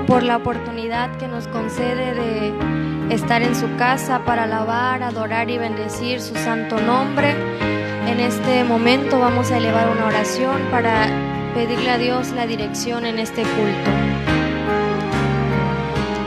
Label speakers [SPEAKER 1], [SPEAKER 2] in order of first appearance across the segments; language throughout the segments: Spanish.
[SPEAKER 1] por la oportunidad que nos concede de estar en su casa para alabar, adorar y bendecir su santo nombre. En este momento vamos a elevar una oración para pedirle a Dios la dirección en este culto.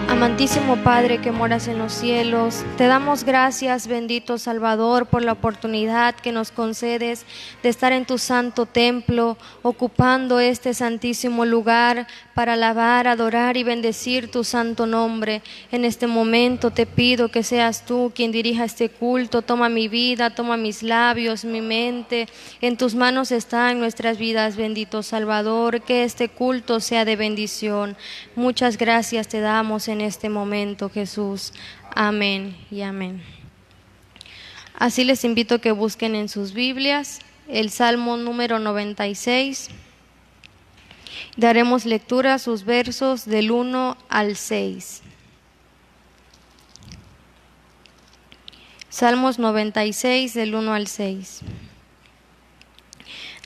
[SPEAKER 1] Amantísimo Padre que moras en los cielos, te damos gracias, bendito Salvador, por la oportunidad que nos concedes de estar en tu santo templo, ocupando este santísimo lugar para alabar, adorar y bendecir tu santo nombre. En este momento te pido que seas tú quien dirija este culto. Toma mi vida, toma mis labios, mi mente. En tus manos están nuestras vidas, bendito Salvador. Que este culto sea de bendición. Muchas gracias te damos en este momento, Jesús. Amén y amén. Así les invito a que busquen en sus Biblias el Salmo número 96. Daremos lectura a sus versos del 1 al 6. Salmos 96 del 1 al 6.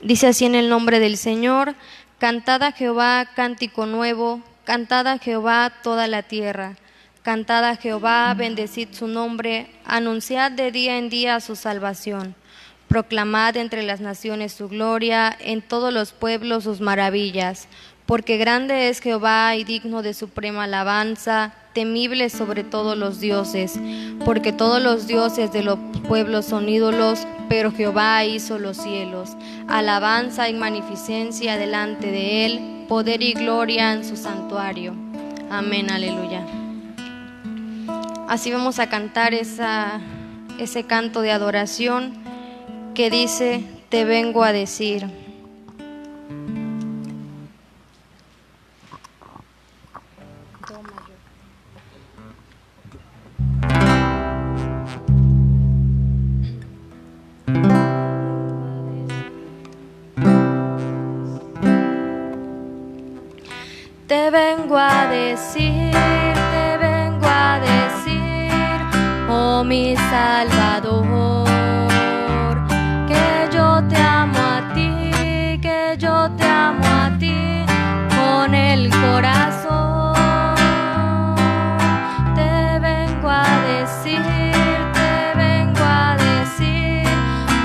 [SPEAKER 1] Dice así en el nombre del Señor: cantad a Jehová cántico nuevo, cantad a Jehová toda la tierra, cantad a Jehová, bendecid su nombre, anunciad de día en día su salvación. Proclamad entre las naciones su gloria, en todos los pueblos sus maravillas. Porque grande es Jehová y digno de suprema alabanza, temible sobre todos los dioses. Porque todos los dioses de los pueblos son ídolos, pero Jehová hizo los cielos. Alabanza y magnificencia delante de él, poder y gloria en su santuario. Amén, aleluya. Así vamos a cantar ese canto de adoración que dice: te vengo a decir. Te vengo a decir, oh mi Salvador, que yo te amo a ti, que yo te amo a ti con el corazón. Te vengo a decir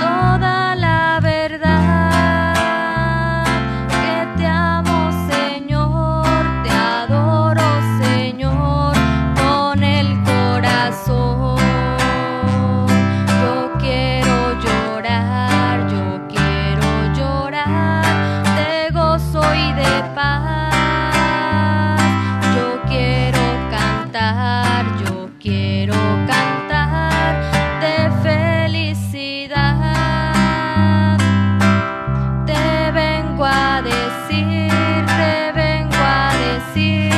[SPEAKER 1] toda la verdad, que te amo, Señor, te adoro, Señor, con el corazón. Yo quiero llorar de gozo y de paz. Yo quiero cantar de felicidad. Te vengo a decir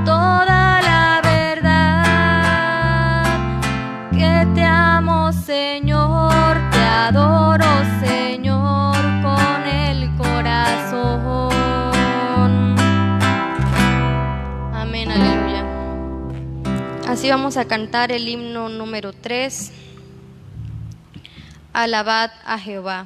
[SPEAKER 1] toda la verdad, que te amo, Señor, te adoro, Señor, con el corazón. Amén, aleluya. Así vamos a cantar el himno número 3. Alabad a Jehová.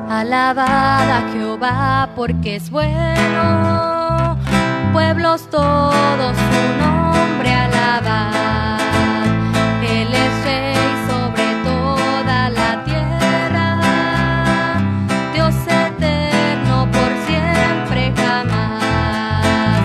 [SPEAKER 1] Alabad a Jehová porque es bueno, pueblos todos su nombre alabad. Él es rey sobre toda la tierra, Dios eterno por siempre jamás.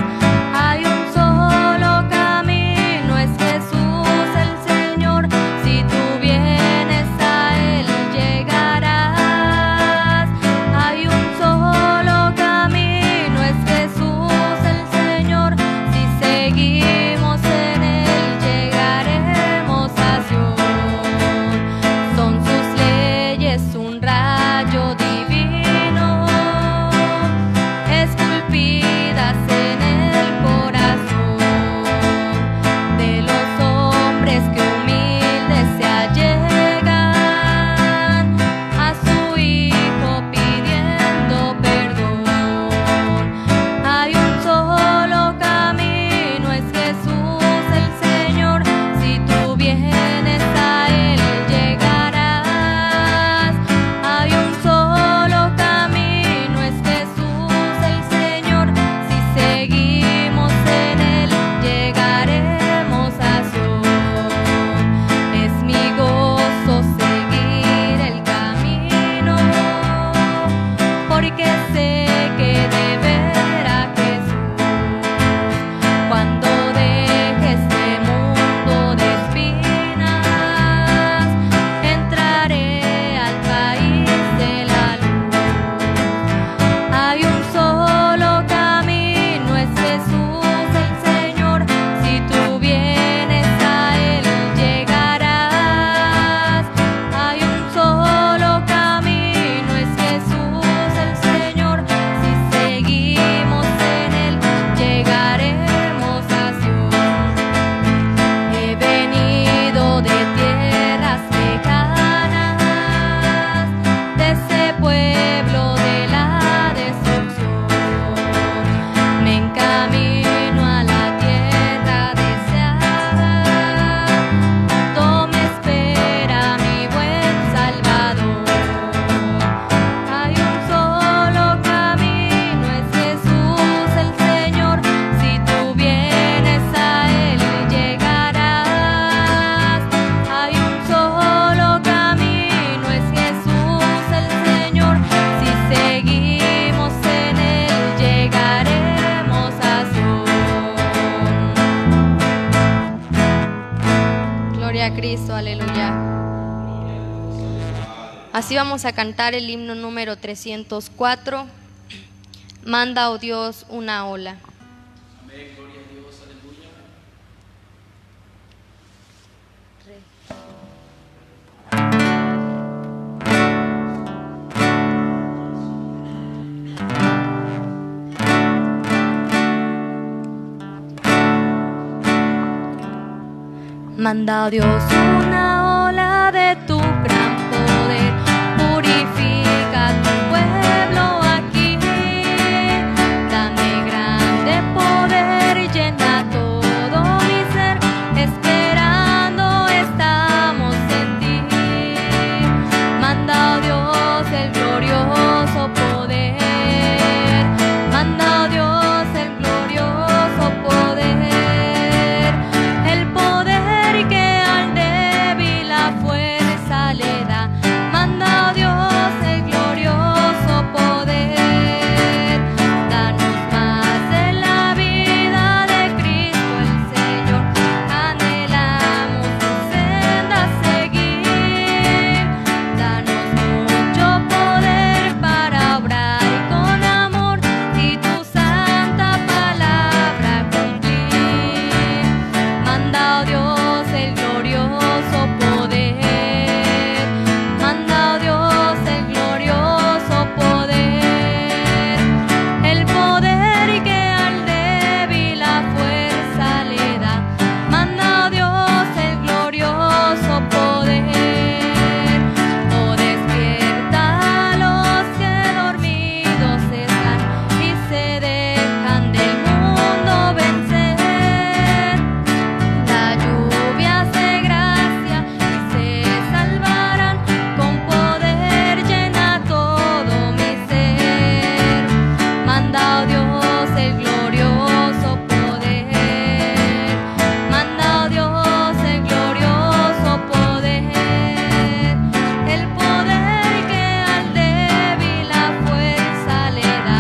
[SPEAKER 1] Hay un solo camino, es Jesús el Señor, si tú vienes a Él llegarás. Hay un solo camino, es Jesús el Señor, si Cristo, aleluya. Así vamos a cantar el himno número 304. Manda, oh Dios, una ola.
[SPEAKER 2] Amén, gloria a Dios, aleluya.
[SPEAKER 1] Manda, oh Dios, una ola de tu gran poder, purifica tu pueblo aquí. Dame grande poder, llena todo mi ser, esperando estamos en ti. Manda, oh Dios, el glorioso poder, manda, oh Dios, el glorioso poder, el poder que al débil la fuerza le da. Manda, oh Dios, el glorioso poder. Danos más de la vida de Cristo el Señor. Anhelamos tu senda seguir. Danos mucho poder para obrar con amor y tu santa palabra cumplir. Manda, oh Dios, el glorioso poder. Manda, oh Dios, el glorioso poder. El poder que al débil la fuerza le da. Manda, oh Dios, el glorioso poder. Oh, despierta a los que dormidos están y se dejan del mundo vencer. La lluvia hace gracia y se salvarán, con poder llena todo mi ser. Manda, oh Dios, el glorioso poder. Manda, oh Dios, el glorioso poder. El poder que al débil la fuerza le da.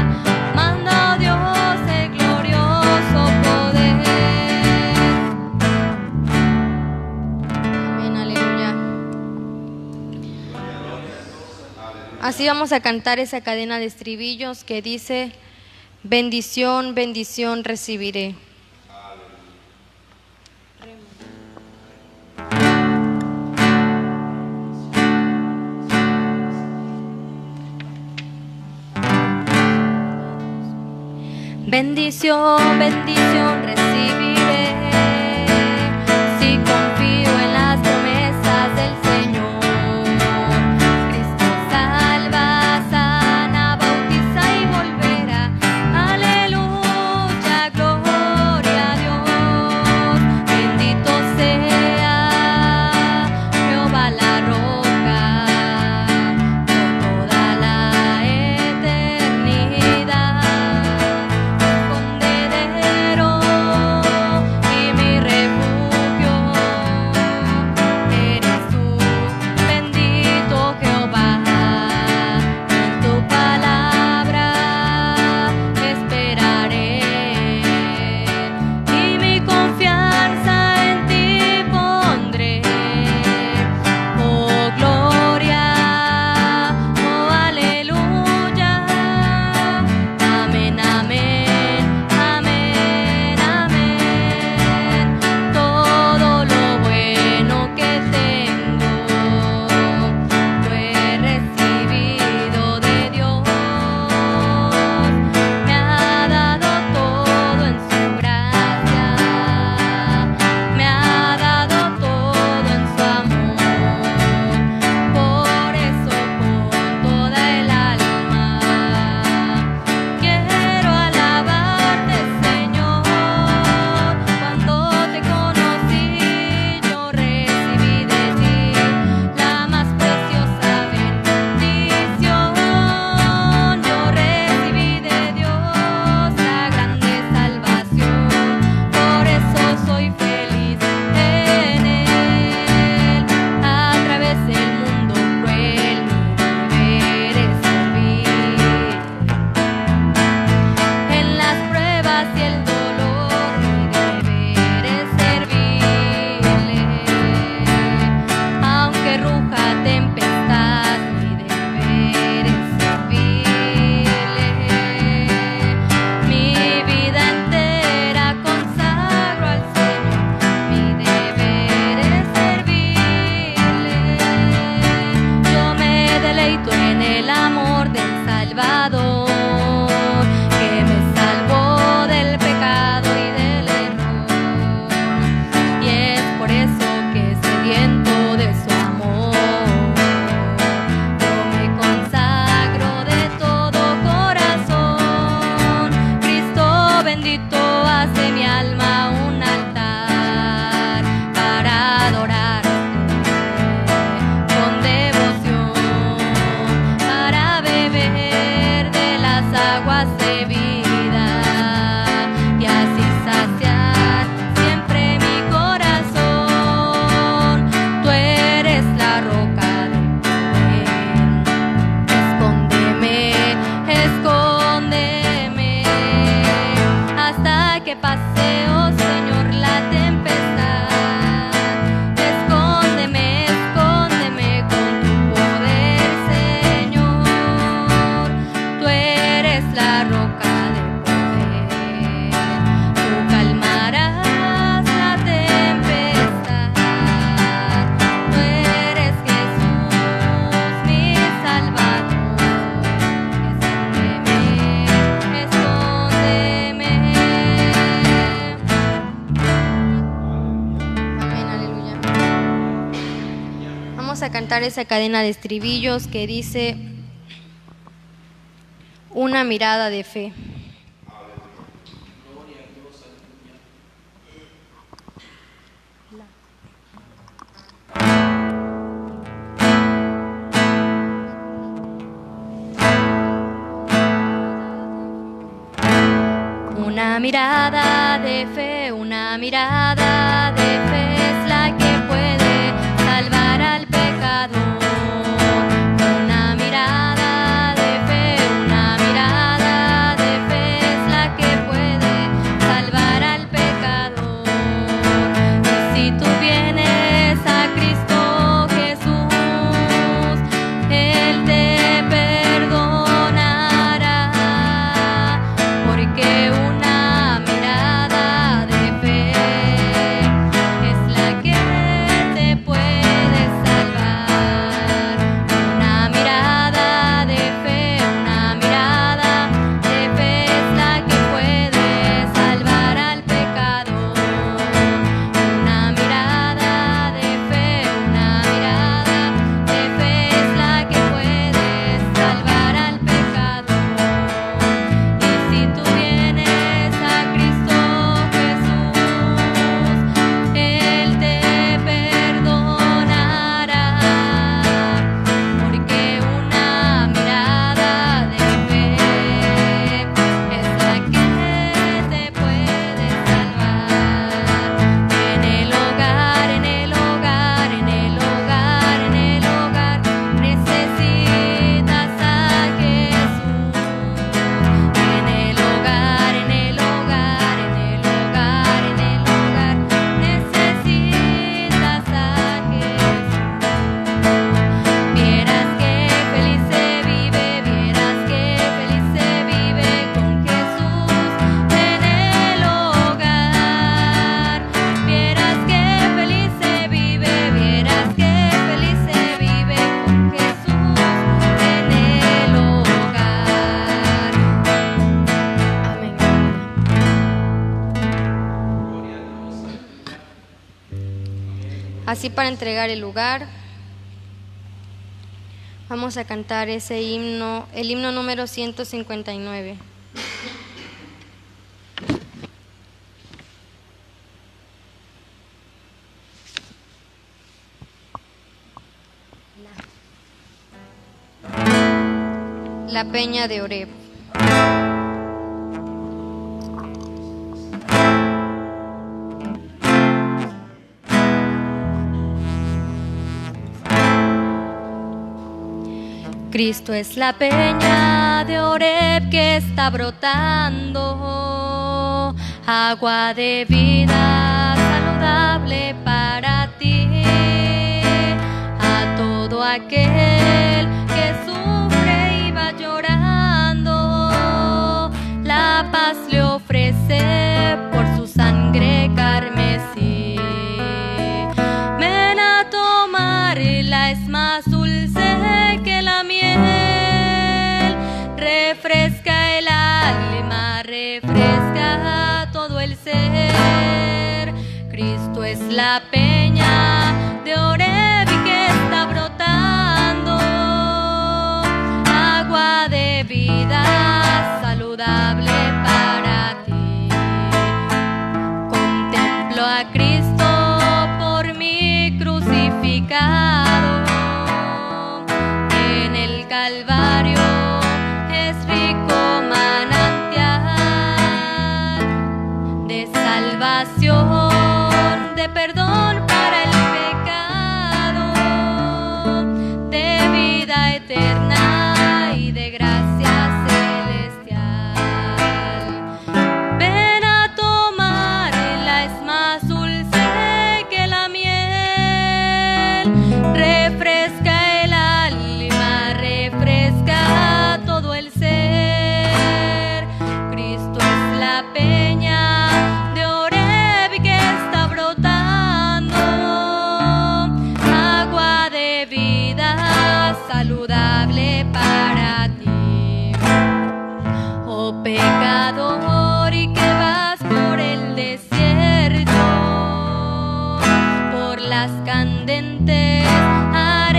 [SPEAKER 1] Manda, oh Dios, el glorioso poder. Amén, aleluya. Así vamos a cantar esa cadena de estribillos que dice: bendición, bendición recibiré. Bendición, bendición recibiré, si confío en las promesas del Señor. Cristo salva, sana, bautiza y volverá. Aleluya, gloria a Dios. Bendito sea Jehová la roca, por toda la eternidad. Escondedero Vamos a cantar esa cadena de estribillos que dice una mirada de fe. Una mirada de fe, una mirada de fe es la que puede salvar al pecador. Una mirada de fe, una mirada de fe es la que puede salvar al pecador. Y si tú vienes a Cristo Jesús, Él te perdonará, porque una mirada de fe es la que te puede salvar. Una mirada de fe, una mirada de fe es la que puede salvar al pecador. Una mirada de fe, una mirada de fe es la que puede salvar al pecador. Y si tú vienes a Cristo Jesús, Él te perdonará, porque una mirada de fe es la que te puede salvar. En el hogar, en el hogar, en el hogar, en el hogar, necesitas a Jesús. En el hogar, en el hogar, en el hogar, en el hogar, necesitas a Jesús. Vieras que feliz se vive, vieras que feliz se vive con Jesús en el hogar. Vieras que feliz se vive, vieras que feliz se vive con Jesús en el hogar. Amén. Así, para entregar el lugar, vamos a cantar ese himno, el himno número 159. La peña de Oreb. Cristo es la peña de Oreb que está brotando, agua de vida saludable para ti. A todo aquel que sufre y va llorando, la paz le ofrece por su sangre carmesí. Ven a tomarla, es más dulce que la miel, refresca el alma, refresca todo el ser. Cristo es la peña de Oreb que está brotando, agua de vida saludable para ti. Contemplo a Cristo por mí crucificado, en el Calvario es rico manantial de salvación, de perdón para el pecado, de vida eterna y de gracia celestial. Ven a tomarla, es más dulce que la miel, refresca el alma, refresca todo el ser. Cristo es la peña de Oreb que está brotando, agua de vida saludable para ti. Oh pecador, y que vas por el desierto, por las candentes arenas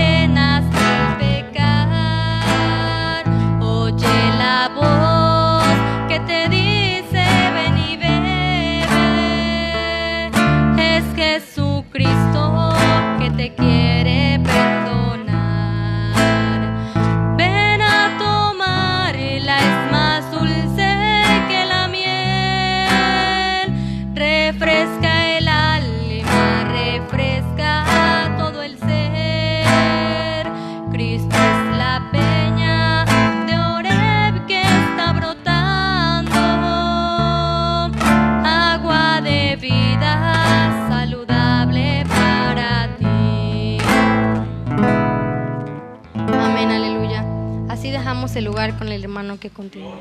[SPEAKER 1] Cristo que te quiere perdonar. Ven a tomarla, es más dulce que la miel. Refresca el alma, refresca todo el ser. Cristo es la peña de Oreb que está brotando, agua de vida saludable para ti. Amén, aleluya. Así dejamos el lugar con el hermano que continúa.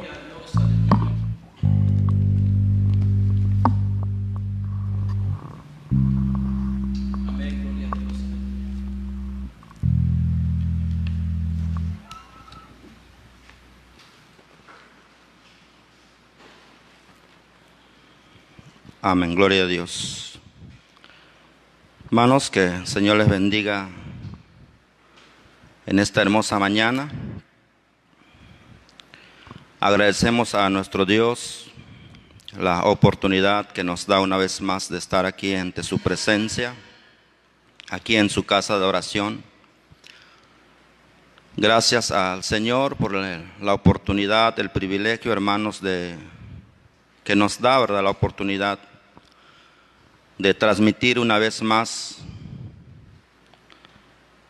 [SPEAKER 2] Amén, gloria a Dios.
[SPEAKER 3] Amén, gloria a Dios. Hermanos, que el Señor les bendiga en esta hermosa mañana. Agradecemos a nuestro Dios la oportunidad que nos da una vez más de estar aquí ante su presencia, aquí en su casa de oración. Gracias al Señor por la oportunidad, el privilegio, hermanos, que nos da, ¿verdad?, la oportunidad de transmitir una vez más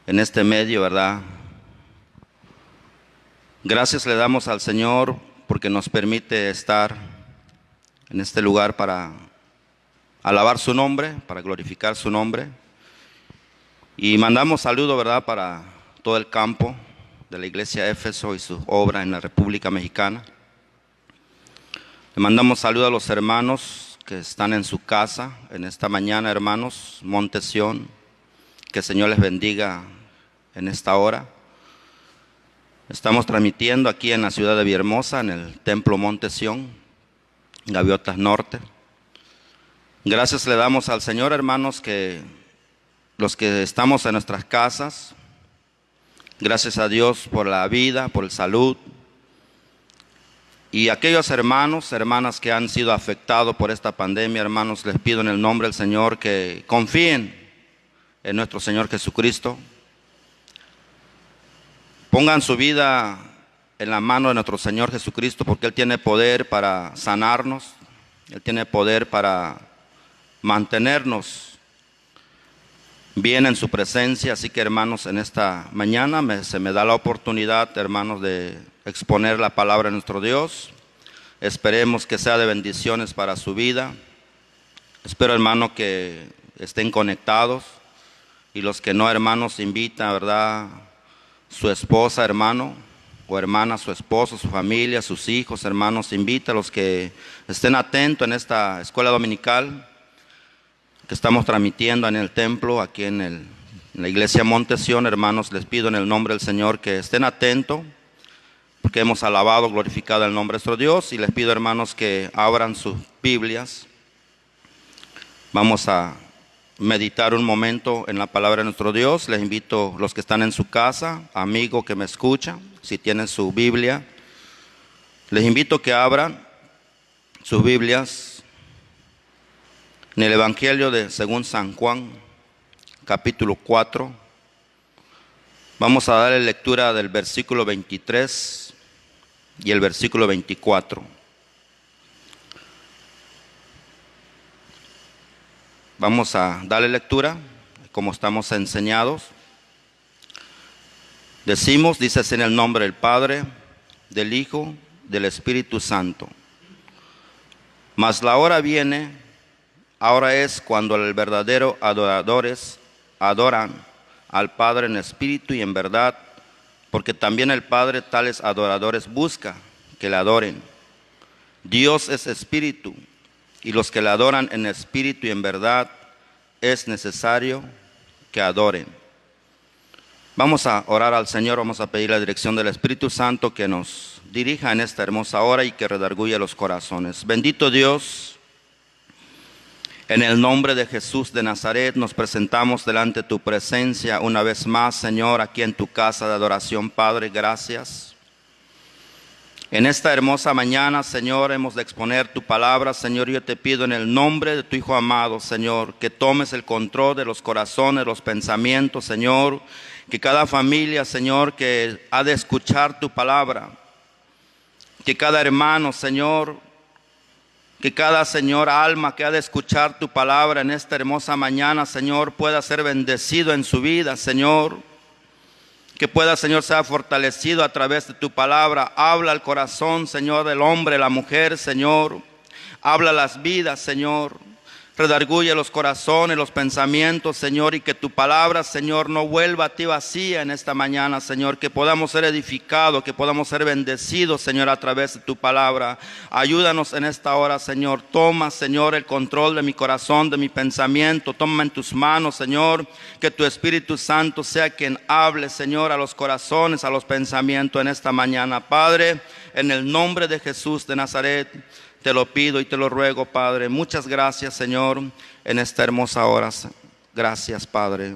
[SPEAKER 3] en este medio, ¿verdad? Gracias le damos al Señor porque nos permite estar en este lugar para alabar su nombre, para glorificar su nombre. Y mandamos saludo, ¿verdad?, para todo el campo de la iglesia Éfeso y su obra en la República Mexicana. Le mandamos saludo a los hermanos que están en su casa en esta mañana, hermanos, Monte Sión. Que el Señor les bendiga en esta hora. Estamos transmitiendo aquí en la ciudad de Villahermosa, en el Templo Monte Sión, Gaviotas Norte. Gracias le damos al Señor, hermanos, que los que estamos en nuestras casas, gracias a Dios por la vida, por la salud. Y aquellos hermanos, hermanas que han sido afectados por esta pandemia, hermanos, les pido en el nombre del Señor que confíen en nuestro Señor Jesucristo. Pongan su vida en la mano de nuestro Señor Jesucristo, porque Él tiene poder para sanarnos, Él tiene poder para mantenernos bien en su presencia. Así que, hermanos, en esta mañana se me da la oportunidad, hermanos, de exponer la palabra de nuestro Dios. Esperemos que sea de bendiciones para su vida. Espero, hermano, que estén conectados, y los que no, hermanos, invita, ¿verdad?, su esposa, hermano, o hermana, su esposo, su familia, sus hijos, hermanos, invita a los que estén atentos en esta escuela dominical que estamos transmitiendo en el templo, aquí en la iglesia Monte Sión. Hermanos, les pido en el nombre del Señor que estén atentos, porque hemos alabado, glorificado el nombre de nuestro Dios. Y les pido, hermanos, que abran sus Biblias. Vamos a meditar un momento en la palabra de nuestro Dios. Les invito, los que están en su casa, amigo que me escucha, si tienen su Biblia, les invito que abran sus Biblias en el Evangelio según San Juan, capítulo 4. Vamos a darle lectura del versículo 23 y el versículo 24. Vamos a darle lectura, como estamos enseñados. Decimos, dice así en el nombre del Padre, del Hijo, del Espíritu Santo. Mas la hora viene, ahora es cuando los verdaderos adoradores adoran al Padre en espíritu y en verdad, porque también el Padre tales adoradores busca que le adoren. Dios es espíritu, y los que le adoran en espíritu y en verdad es necesario que adoren. Vamos a orar al Señor, vamos a pedir la dirección del Espíritu Santo que nos dirija en esta hermosa hora y que redarguya los corazones. Bendito Dios, en el nombre de Jesús de Nazaret nos presentamos delante de tu presencia una vez más, Señor, aquí en tu casa de adoración. Padre, gracias. En esta hermosa mañana, Señor, hemos de exponer tu palabra. Señor, yo te pido en el nombre de tu Hijo amado, Señor, que tomes el control de los corazones, los pensamientos, Señor, que cada familia, Señor, que ha de escuchar tu palabra, que cada hermano, Señor, que cada, Señor, alma que ha de escuchar tu palabra en esta hermosa mañana, Señor, pueda ser bendecido en su vida, Señor. Que pueda, Señor, ser fortalecido a través de tu palabra. Habla al corazón, Señor, del hombre, la mujer, Señor. Habla las vidas, Señor. Redarguye los corazones, los pensamientos, Señor, y que tu palabra, Señor, no vuelva a ti vacía en esta mañana, Señor. Que podamos ser edificados, que podamos ser bendecidos, Señor, a través de tu palabra. Ayúdanos en esta hora, Señor. Toma, Señor, el control de mi corazón, de mi pensamiento. Toma en tus manos, Señor. Que tu Espíritu Santo sea quien hable, Señor, a los corazones, a los pensamientos en esta mañana. Padre, en el nombre de Jesús de Nazaret, te lo pido y te lo ruego, Padre. Muchas gracias, Señor, en esta hermosa hora. Gracias, Padre.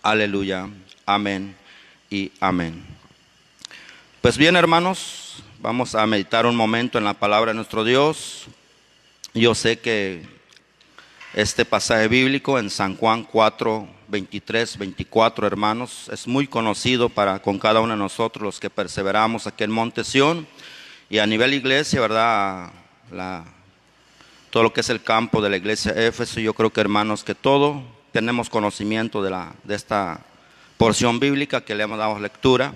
[SPEAKER 3] Aleluya. Amén y amén. Pues bien, hermanos, vamos a meditar un momento en la palabra de nuestro Dios. Yo sé que este pasaje bíblico en San Juan 4, 23, 24, hermanos, es muy conocido con cada uno de nosotros, los que perseveramos aquí en Monte Sión. Y a nivel iglesia, ¿verdad? Todo lo que es el campo de la iglesia Éfeso, yo creo que, hermanos, que todos tenemos conocimiento de esta porción bíblica que le hemos dado lectura.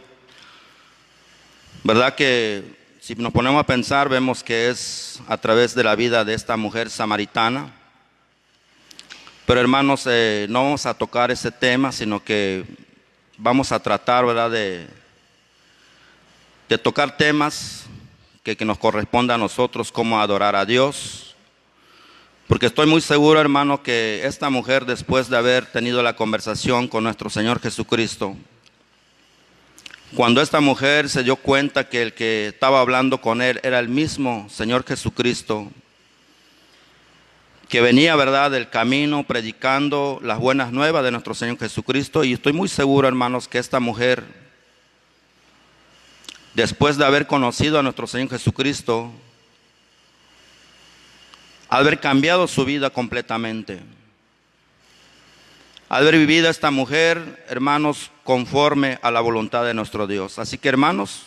[SPEAKER 3] ¿Verdad que si nos ponemos a pensar, vemos que es a través de la vida de esta mujer samaritana? Pero, hermanos, no vamos a tocar ese tema, sino que vamos a tratar, ¿verdad?, de tocar temas que nos corresponda a nosotros, cómo adorar a Dios. Porque estoy muy seguro, hermano, que esta mujer, después de haber tenido la conversación con nuestro Señor Jesucristo, cuando esta mujer se dio cuenta que el que estaba hablando con él era el mismo Señor Jesucristo, que venía, ¿verdad?, del camino predicando las buenas nuevas de nuestro Señor Jesucristo. Y estoy muy seguro, hermanos, que esta mujer, después de haber conocido a nuestro Señor Jesucristo, al haber cambiado su vida completamente, al haber vivido esta mujer, hermanos, conforme a la voluntad de nuestro Dios. Así que, hermanos,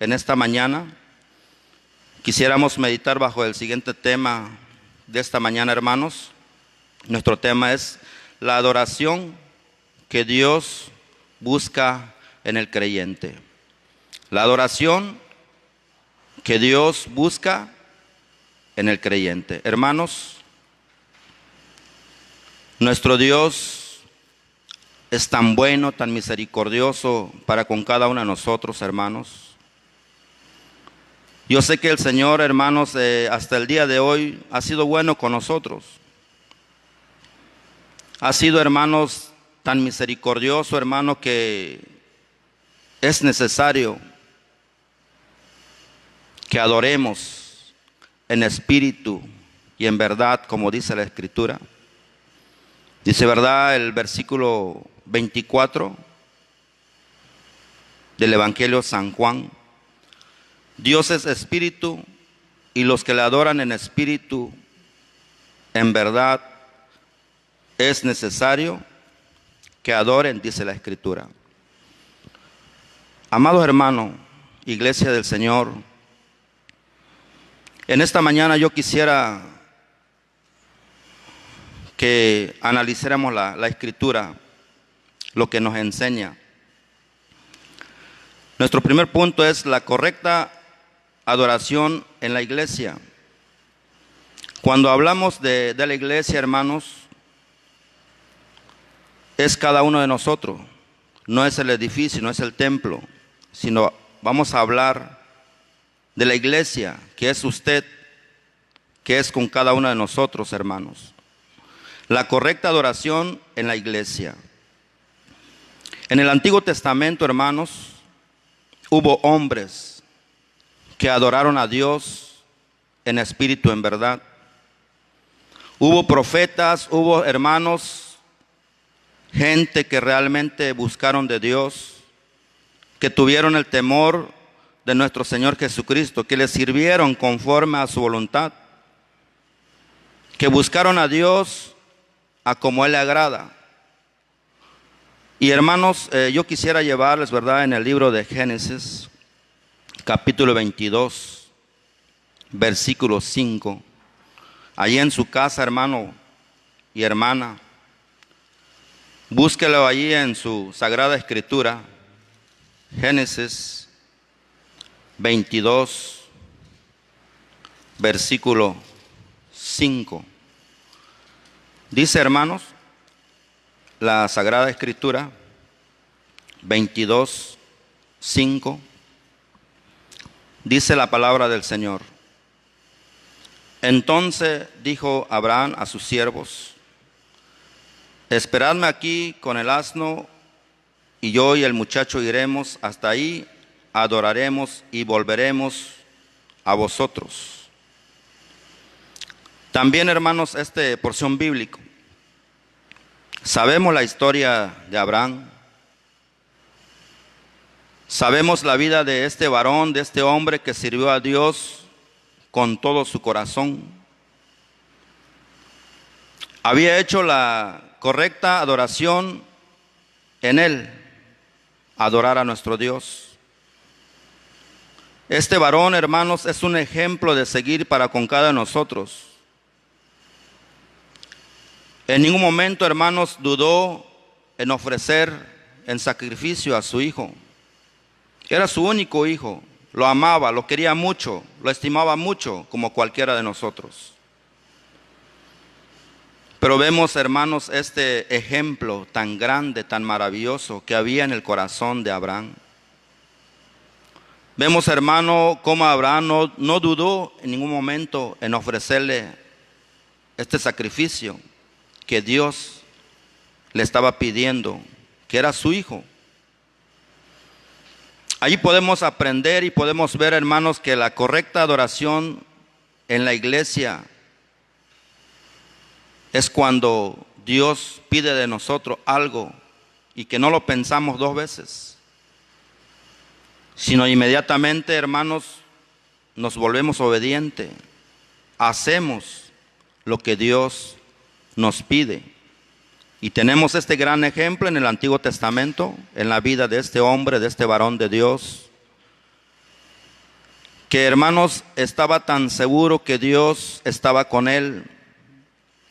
[SPEAKER 3] en esta mañana quisiéramos meditar bajo el siguiente tema de esta mañana, hermanos. Nuestro tema es la adoración que Dios busca en el creyente. La adoración que Dios busca en el creyente. Hermanos, nuestro Dios es tan bueno, tan misericordioso para con cada uno de nosotros, hermanos. Yo sé que el Señor, hermanos, hasta el día de hoy ha sido bueno con nosotros. Ha sido, hermanos, tan misericordioso, hermano, que es necesario que adoremos en espíritu y en verdad, como dice la Escritura. Dice, ¿verdad?, el versículo 24 del Evangelio de San Juan: Dios es espíritu, y los que le adoran en espíritu, en verdad, es necesario que adoren, dice la Escritura. Amados hermanos, iglesia del Señor, en esta mañana yo quisiera que analicemos la Escritura, lo que nos enseña. Nuestro primer punto es la correcta adoración en la iglesia. Cuando hablamos de la iglesia, hermanos, es cada uno de nosotros. No es el edificio, no es el templo, sino vamos a hablar de la iglesia, que es usted, que es con cada uno de nosotros, hermanos. La correcta adoración en la iglesia. En el Antiguo Testamento, hermanos, hubo hombres que adoraron a Dios en espíritu, en verdad. Hubo profetas, hubo, hermanos, gente que realmente buscaron de Dios, que tuvieron el temor de nuestro Señor Jesucristo, que le sirvieron conforme a su voluntad, que buscaron a Dios a como Él le agrada. Y hermanos, yo quisiera llevarles, ¿verdad?, en el libro de Génesis, capítulo 22, versículo 5. Allí en su casa, hermano y hermana, búsquelo allí en su Sagrada Escritura, Génesis 22, versículo 5. Dice, hermanos, la Sagrada Escritura, 22, 5, dice la palabra del Señor. Entonces dijo Abraham a sus siervos: esperadme aquí con el asno, y yo y el muchacho iremos hasta ahí, adoraremos y volveremos a vosotros. También, hermanos, esta porción bíblica, sabemos la historia de Abraham, sabemos la vida de este varón, de este hombre que sirvió a Dios con todo su corazón. Había hecho la correcta adoración en él, adorar a nuestro Dios. Este varón, hermanos, es un ejemplo de seguir para con cada de nosotros. En ningún momento, hermanos, dudó en ofrecer en sacrificio a su hijo. Era su único hijo. Lo amaba, lo quería mucho, lo estimaba mucho, como cualquiera de nosotros. Pero vemos, hermanos, este ejemplo tan grande, tan maravilloso que había en el corazón de Abraham. Vemos, hermano, cómo Abraham no dudó en ningún momento en ofrecerle este sacrificio que Dios le estaba pidiendo, que era su hijo. Ahí podemos aprender y podemos ver, hermanos, que la correcta adoración en la iglesia es cuando Dios pide de nosotros algo y que no lo pensamos dos veces, sino inmediatamente, hermanos, nos volvemos obedientes, hacemos lo que Dios nos pide. Y tenemos este gran ejemplo en el Antiguo Testamento, en la vida de este hombre, de este varón de Dios, que, hermanos, estaba tan seguro que Dios estaba con él,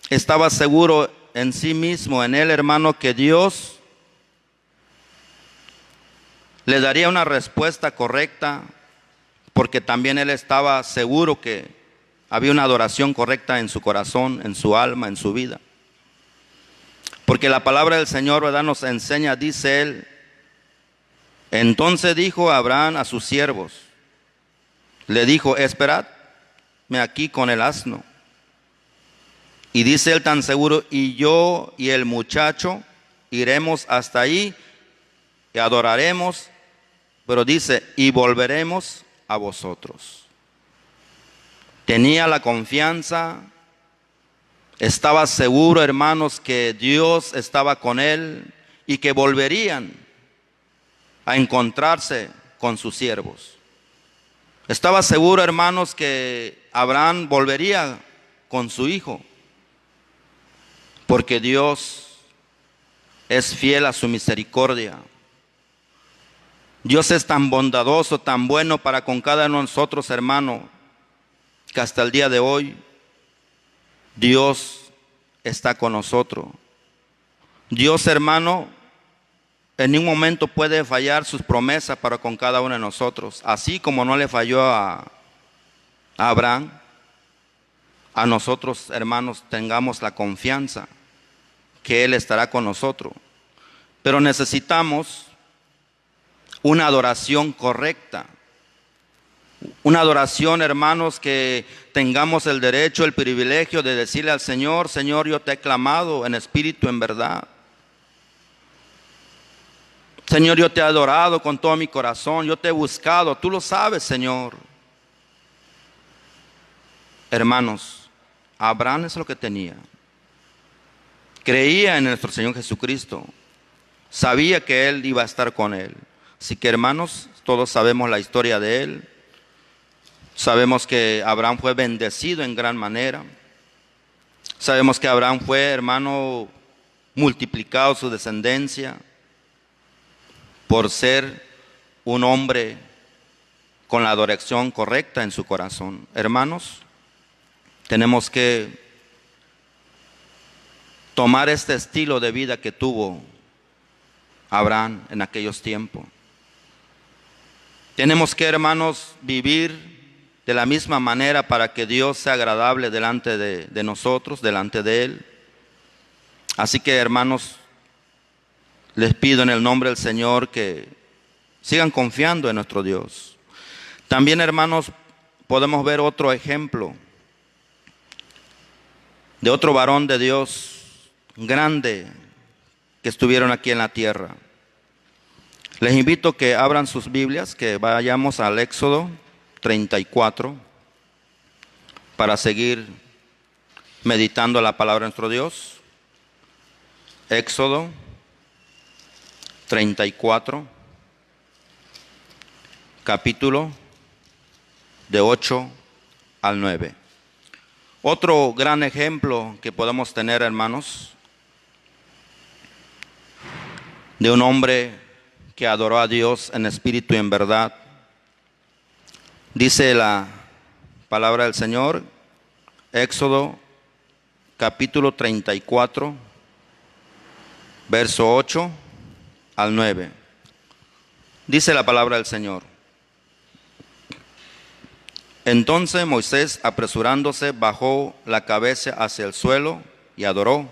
[SPEAKER 3] estaba seguro en sí mismo, en él, hermano, que Dios le daría una respuesta correcta, porque también él estaba seguro que había una adoración correcta en su corazón, en su alma, en su vida. Porque la palabra del Señor, ¿verdad?, nos enseña, dice él: entonces dijo Abraham a sus siervos, le dijo: esperadme aquí con el asno. Y dice él tan seguro: y yo y el muchacho iremos hasta ahí y adoraremos, pero dice: y volveremos a vosotros. Tenía la confianza, estaba seguro, hermanos, que Dios estaba con él y que volverían a encontrarse con sus siervos. Estaba seguro, hermanos, que Abraham volvería con su hijo, porque Dios es fiel a su misericordia. Dios es tan bondadoso, tan bueno para con cada uno de nosotros, hermano, que hasta el día de hoy Dios está con nosotros. Dios, hermano, en ningún momento puede fallar sus promesas para con cada uno de nosotros. Así como no le falló a Abraham, a nosotros, hermanos, tengamos la confianza que Él estará con nosotros. Pero necesitamos una adoración correcta. Una adoración, hermanos, que tengamos el derecho, el privilegio de decirle al Señor: Señor, yo te he clamado en espíritu, en verdad. Señor, yo te he adorado con todo mi corazón, yo te he buscado, tú lo sabes, Señor. Hermanos, Abraham es lo que tenía. Creía en nuestro Señor Jesucristo. Sabía que Él iba a estar con él. Así que hermanos, todos sabemos la historia de él. Sabemos que Abraham fue bendecido en gran manera. Sabemos que Abraham fue, hermano, multiplicado su descendencia por ser un hombre con la adoración correcta en su corazón. Hermanos, tenemos que tomar este estilo de vida que tuvo Abraham en aquellos tiempos. Tenemos que, hermanos, vivir de la misma manera para que Dios sea agradable delante de nosotros, delante de Él. Así que, hermanos, les pido en el nombre del Señor que sigan confiando en nuestro Dios. También, hermanos, podemos ver otro ejemplo de otro varón de Dios grande que estuvieron aquí en la tierra. Les invito que abran sus Biblias, que vayamos al Éxodo 34 para seguir meditando la palabra de nuestro Dios. Éxodo 34, capítulo de 8 al 9. Otro gran ejemplo que podemos tener, hermanos, de un hombre que adoró a Dios en espíritu y en verdad. Dice la palabra del Señor, Éxodo capítulo 34, verso 8 al 9. Dice la palabra del Señor. Entonces Moisés, apresurándose, bajó la cabeza hacia el suelo y adoró.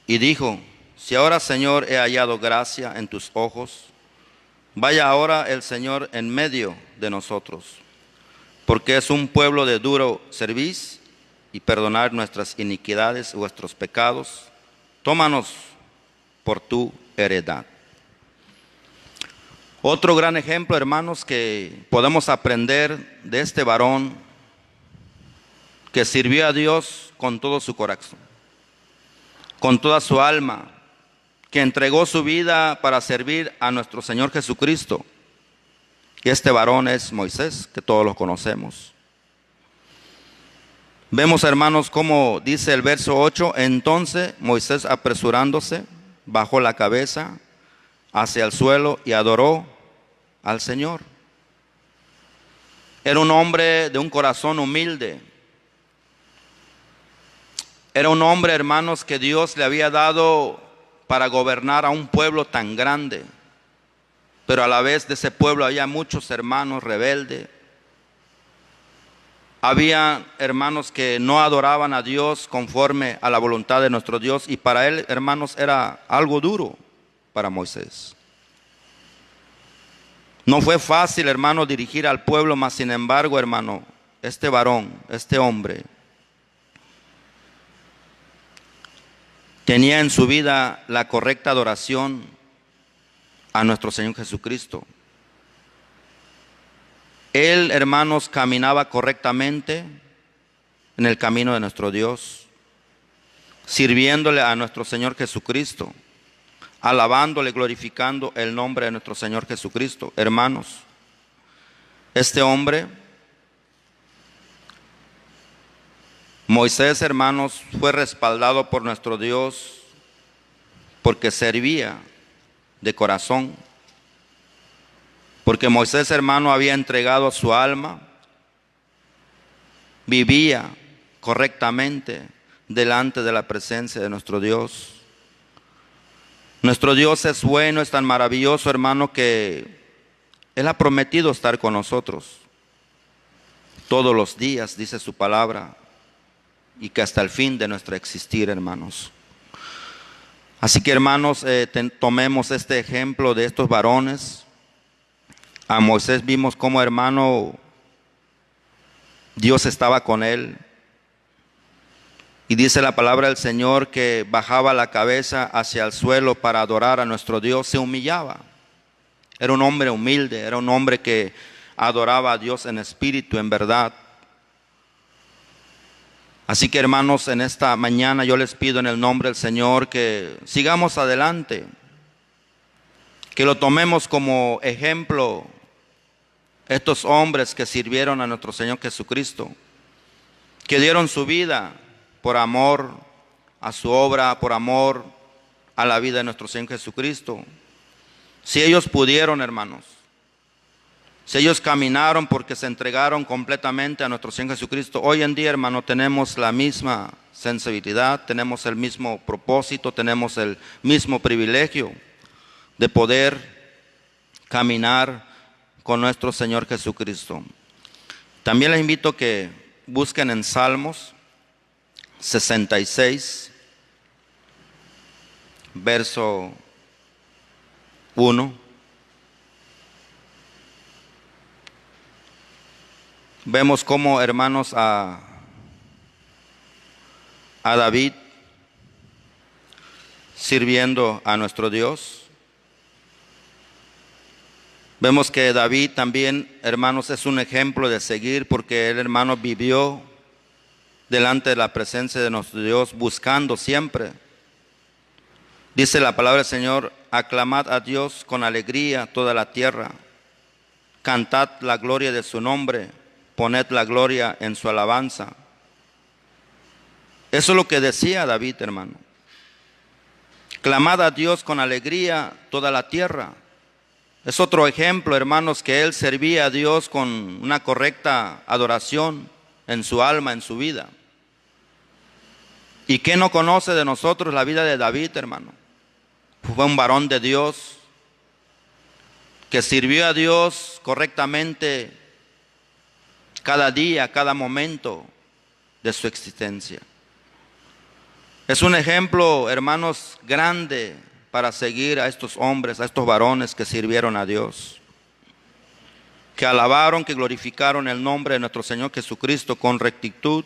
[SPEAKER 3] Y dijo: si ahora, Señor, he hallado gracia en tus ojos, vaya ahora el Señor en medio de nosotros, porque es un pueblo de duro cerviz, y perdonar nuestras iniquidades y vuestros pecados. Tómanos por tu heredad. Otro gran ejemplo, hermanos, que podemos aprender de este varón que sirvió a Dios con todo su corazón, con toda su alma, que entregó su vida para servir a nuestro Señor Jesucristo. Y este varón es Moisés, que todos lo conocemos. Vemos, hermanos, como dice el verso 8, entonces Moisés, apresurándose, bajó la cabeza hacia el suelo y adoró al Señor. Era un hombre de un corazón humilde. Era un hombre, hermanos, que Dios le había dado para gobernar a un pueblo tan grande. Pero a la vez de ese pueblo había muchos hermanos rebeldes. Había hermanos que no adoraban a Dios conforme a la voluntad de nuestro Dios. Y para él, hermanos, era algo duro para Moisés. No fue fácil, hermano, dirigir al pueblo, mas sin embargo, hermano, este varón, este hombre, tenía en su vida la correcta adoración a nuestro Señor Jesucristo. Él, hermanos, caminaba correctamente en el camino de nuestro Dios, sirviéndole a nuestro Señor Jesucristo, alabándole, glorificando el nombre de nuestro Señor Jesucristo. Hermanos, este hombre, Moisés, hermanos, fue respaldado por nuestro Dios porque servía de corazón. Porque Moisés, hermano, había entregado su alma, vivía correctamente delante de la presencia de nuestro Dios. Nuestro Dios es bueno, es tan maravilloso, hermano, que Él ha prometido estar con nosotros todos los días, dice su palabra, y que hasta el fin de nuestro existir, hermanos. Así que, hermanos, tomemos este ejemplo de estos varones. A Moisés vimos cómo, hermano, Dios estaba con él. Y dice la palabra del Señor que bajaba la cabeza hacia el suelo para adorar a nuestro Dios, se humillaba. Era un hombre humilde, era un hombre que adoraba a Dios en espíritu, en verdad. Así que, hermanos, en esta mañana yo les pido en el nombre del Señor que sigamos adelante, Que lo tomemos como ejemplo estos hombres que sirvieron a nuestro Señor Jesucristo, que dieron su vida por amor a su obra, por amor a la vida de nuestro Señor Jesucristo. Si ellos pudieron, hermanos, si ellos caminaron porque se entregaron completamente a nuestro Señor Jesucristo, hoy en día, hermano, tenemos la misma sensibilidad, tenemos el mismo propósito, tenemos el mismo privilegio de poder caminar con nuestro Señor Jesucristo. También les invito a que busquen en Salmos 66, verso 1. Vemos cómo, hermanos, a David sirviendo a nuestro Dios. Vemos que David también, hermanos, es un ejemplo de seguir, porque él, hermano, vivió delante de la presencia de nuestro Dios, buscando siempre. Dice la palabra del Señor: aclamad a Dios con alegría toda la tierra, cantad la gloria de su nombre, poned la gloria en su alabanza. Eso es lo que decía David, hermano. Clamad a Dios con alegría toda la tierra. Es otro ejemplo, hermanos, que él servía a Dios con una correcta adoración en su alma, en su vida. ¿Y qué no conoce de nosotros la vida de David, hermano? Fue un varón de Dios que sirvió a Dios correctamente cada día, cada momento de su existencia. Es un ejemplo, hermanos, grande para seguir a estos hombres, a estos varones que sirvieron a Dios, que alabaron, que glorificaron el nombre de nuestro Señor Jesucristo con rectitud,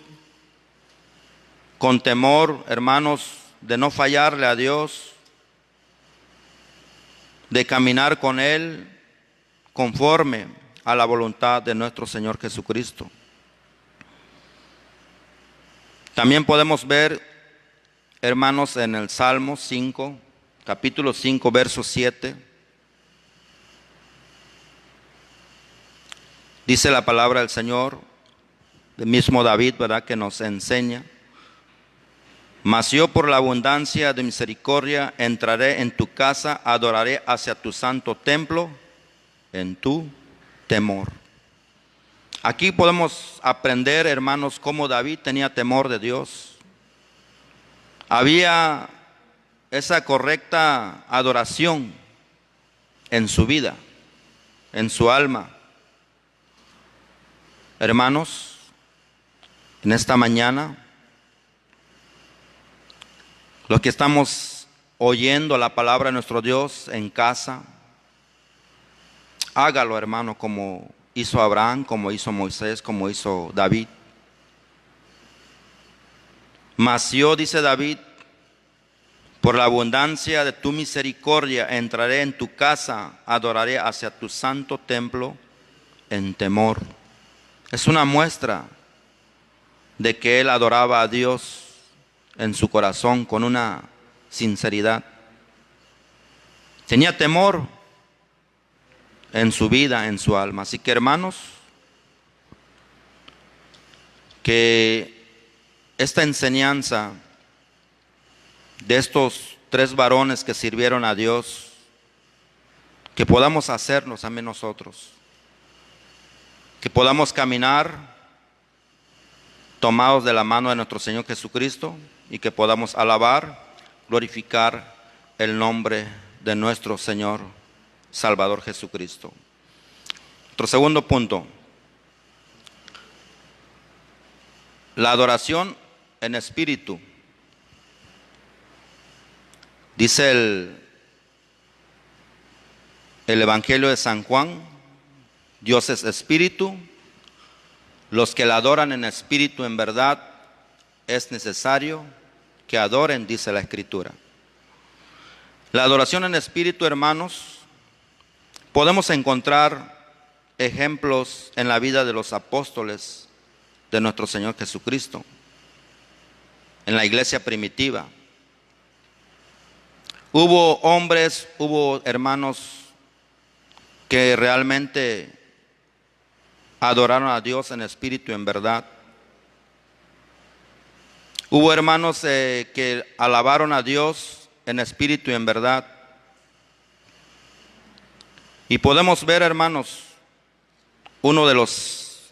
[SPEAKER 3] con temor, hermanos, de no fallarle a Dios, de caminar con Él conforme a la voluntad de nuestro Señor Jesucristo. También podemos ver, hermanos, en el Salmo 5, capítulo 5, verso 7, dice la palabra del Señor, el mismo David, ¿verdad?, que nos enseña: mas yo por la abundancia de misericordia entraré en tu casa, adoraré hacia tu santo templo en tu temor. Aquí podemos aprender, hermanos, cómo David tenía temor de Dios. Había esa correcta adoración en su vida, en su alma. Hermanos, en esta mañana, los que estamos oyendo la palabra de nuestro Dios en casa, hágalo, hermano, como hizo Abraham, como hizo Moisés, como hizo David. Mas yo, dice David, por la abundancia de tu misericordia entraré en tu casa, adoraré hacia tu santo templo en temor. Es una muestra de que él adoraba a Dios en su corazón con una sinceridad. Tenía temor en su vida, en su alma. Así que, hermanos, que esta enseñanza de estos tres varones que sirvieron a Dios, que podamos hacernos también nosotros, que podamos caminar tomados de la mano de nuestro Señor Jesucristo y que podamos alabar, glorificar el nombre de nuestro Señor Salvador Jesucristo. Otro segundo punto: la adoración en espíritu. Dice el Evangelio de San Juan: Dios es espíritu, los que la adoran en espíritu en verdad es necesario que adoren, dice la Escritura. La adoración en espíritu, hermanos, podemos encontrar ejemplos en la vida de los apóstoles de nuestro Señor Jesucristo, en la iglesia primitiva. Hubo hombres, hubo hermanos que realmente adoraron a Dios en espíritu y en verdad. Hubo hermanos que alabaron a Dios en espíritu y en verdad. Y podemos ver, hermanos, uno de los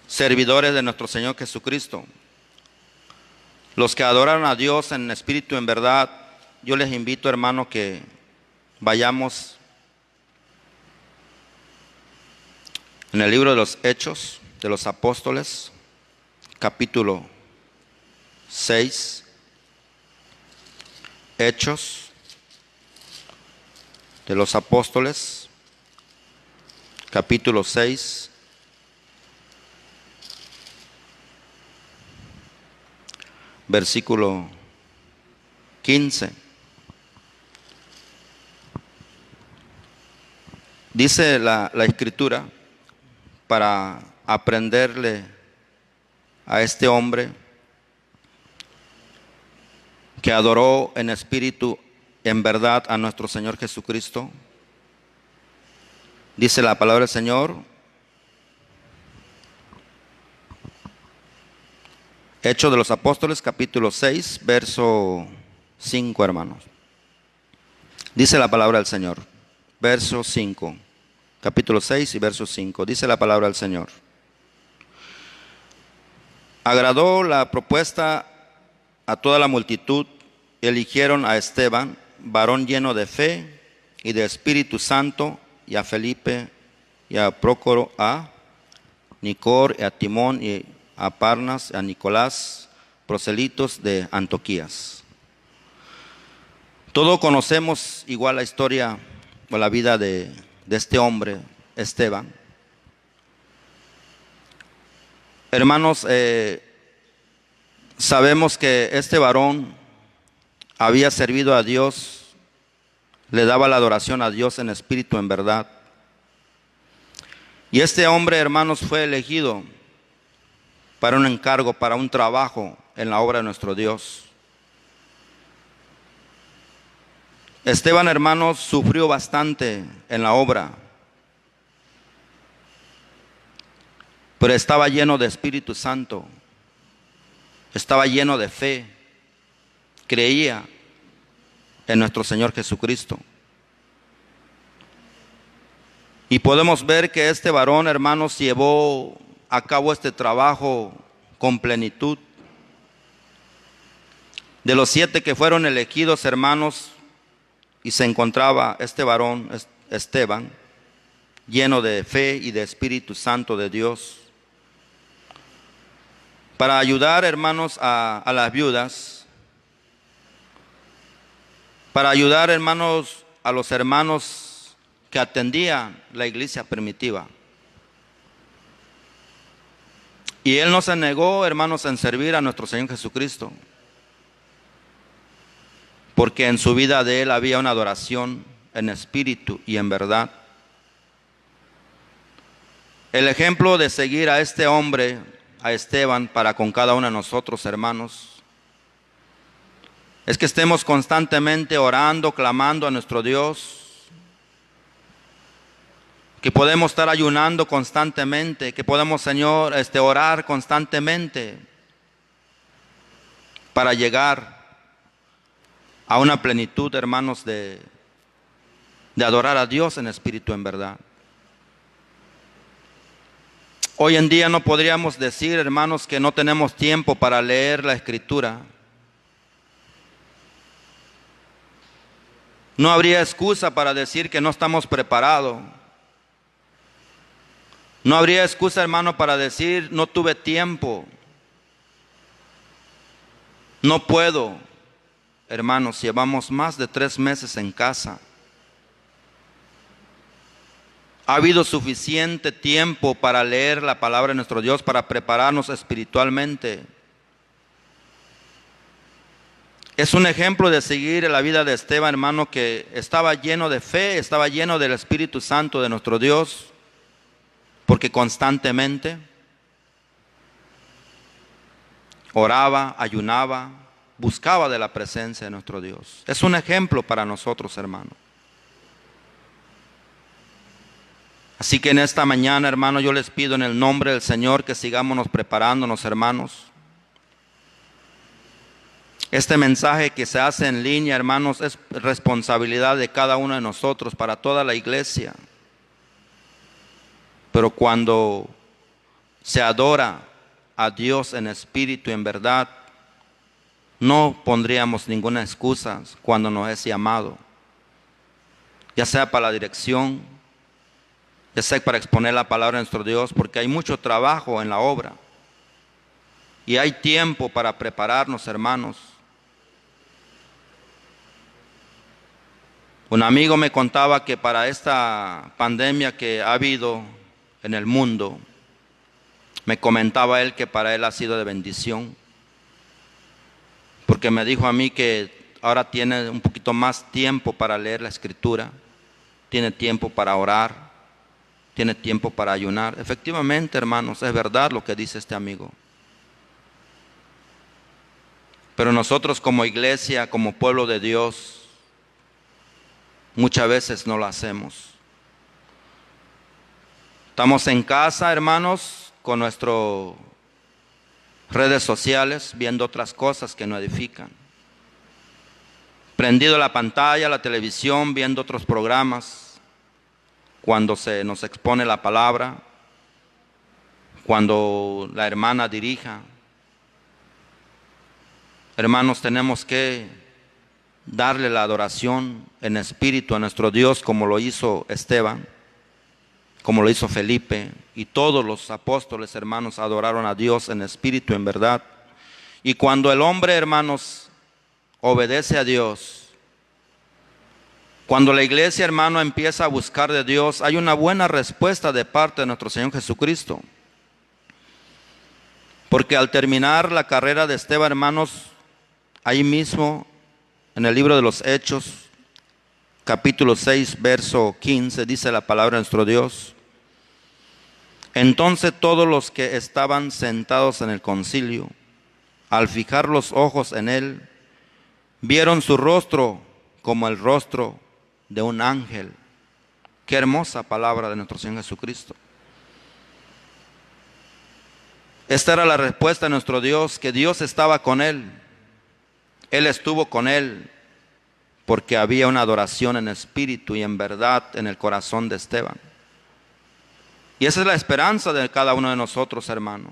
[SPEAKER 3] servidores de nuestro Señor Jesucristo, los que adoraron a Dios en espíritu y en verdad. Yo les invito, hermano, que vayamos en el libro de los Hechos de los Apóstoles, capítulo 6. Hechos de los Apóstoles, capítulo 6. Versículo 15. Dice la Escritura, para aprenderle a este hombre que adoró en espíritu, en verdad, a nuestro Señor Jesucristo. Dice la palabra del Señor, Hechos de los Apóstoles, capítulo 6, verso 5, hermanos. Dice la palabra del Señor, verso 5, capítulo 6 y verso 5. Dice la palabra del Señor. Agradó la propuesta a toda la multitud, eligieron a Esteban, varón lleno de fe y de Espíritu Santo, y a Felipe, y a Prócoro, a Nicor, y a Timón, y a Parnas, a Nicolás, proselitos de Antioquías. Todos conocemos igual la historia o la vida de este hombre, Esteban. Hermanos, sabemos que este varón había servido a Dios, le daba la adoración a Dios en espíritu, en verdad. Y este hombre, hermanos, fue elegido para un encargo, para un trabajo en la obra de nuestro Dios. Esteban, hermanos, sufrió bastante en la obra, pero estaba lleno de Espíritu Santo, estaba lleno de fe, creía en nuestro Señor Jesucristo. Y podemos ver que este varón, hermanos, llevó a cabo este trabajo con plenitud. De los 7 que fueron elegidos, hermanos, y se encontraba este varón, Esteban, lleno de fe y de Espíritu Santo de Dios, para ayudar, hermanos, a las viudas, para ayudar, hermanos, a los hermanos que atendían la iglesia primitiva. Y él no se negó, hermanos, en servir a nuestro Señor Jesucristo, porque en su vida de él había una adoración en espíritu y en verdad. El ejemplo de seguir a este hombre, a Esteban, para con cada uno de nosotros, hermanos, es que estemos constantemente orando, clamando a nuestro Dios, que podemos estar ayunando constantemente, que podemos, Señor, orar constantemente para llegar a una plenitud, hermanos, de adorar a Dios en espíritu, en verdad. Hoy en día no podríamos decir, hermanos, que no tenemos tiempo para leer la Escritura. No habría excusa para decir que no estamos preparados. No habría excusa, hermano, para decir no tuve tiempo. No puedo. Hermanos, llevamos más de 3 meses en casa. Ha habido suficiente tiempo para leer la palabra de nuestro Dios, para prepararnos espiritualmente. Es un ejemplo de seguir la vida de Esteban, hermano, que estaba lleno de fe, estaba lleno del Espíritu Santo de nuestro Dios, porque constantemente oraba, ayunaba, buscaba de la presencia de nuestro Dios. Es un ejemplo para nosotros, hermano. Así que en esta mañana, hermano, yo les pido en el nombre del Señor que sigamos preparándonos, hermanos. Este mensaje que se hace en línea, hermanos, es responsabilidad de cada uno de nosotros, para toda la iglesia. Pero cuando se adora a Dios en espíritu y en verdad, no pondríamos ninguna excusa cuando nos es llamado, ya sea para la dirección, ya sea para exponer la palabra de nuestro Dios, porque hay mucho trabajo en la obra y hay tiempo para prepararnos, hermanos. Un amigo me contaba que para esta pandemia que ha habido en el mundo, me comentaba él que para él ha sido de bendición, porque me dijo a mí que ahora tiene un poquito más tiempo para leer la Escritura, tiene tiempo para orar, tiene tiempo para ayunar. Efectivamente, hermanos, es verdad lo que dice este amigo. Pero nosotros como iglesia, como pueblo de Dios, muchas veces no lo hacemos. Estamos en casa, hermanos, con nuestras redes sociales, viendo otras cosas que no edifican. Prendido la pantalla, la televisión, viendo otros programas. Cuando se nos expone la palabra, cuando la hermana dirija. Hermanos, tenemos que darle la adoración en espíritu a nuestro Dios, como lo hizo Esteban, como lo hizo Felipe, y todos los apóstoles, hermanos, adoraron a Dios en espíritu y en verdad. Y cuando el hombre, hermanos, obedece a Dios, cuando la iglesia, hermano, empieza a buscar de Dios, hay una buena respuesta de parte de nuestro Señor Jesucristo. Porque al terminar la carrera de Esteban, hermanos, ahí mismo, en el libro de los Hechos, capítulo 6, verso 15, dice la palabra de nuestro Dios: entonces todos los que estaban sentados en el concilio, al fijar los ojos en él, vieron su rostro como el rostro de un ángel. Qué hermosa palabra de nuestro Señor Jesucristo. Esta era la respuesta de nuestro Dios, que Dios estaba con él. Él estuvo con él porque había una adoración en espíritu y en verdad en el corazón de Esteban. Y esa es la esperanza de cada uno de nosotros, hermano.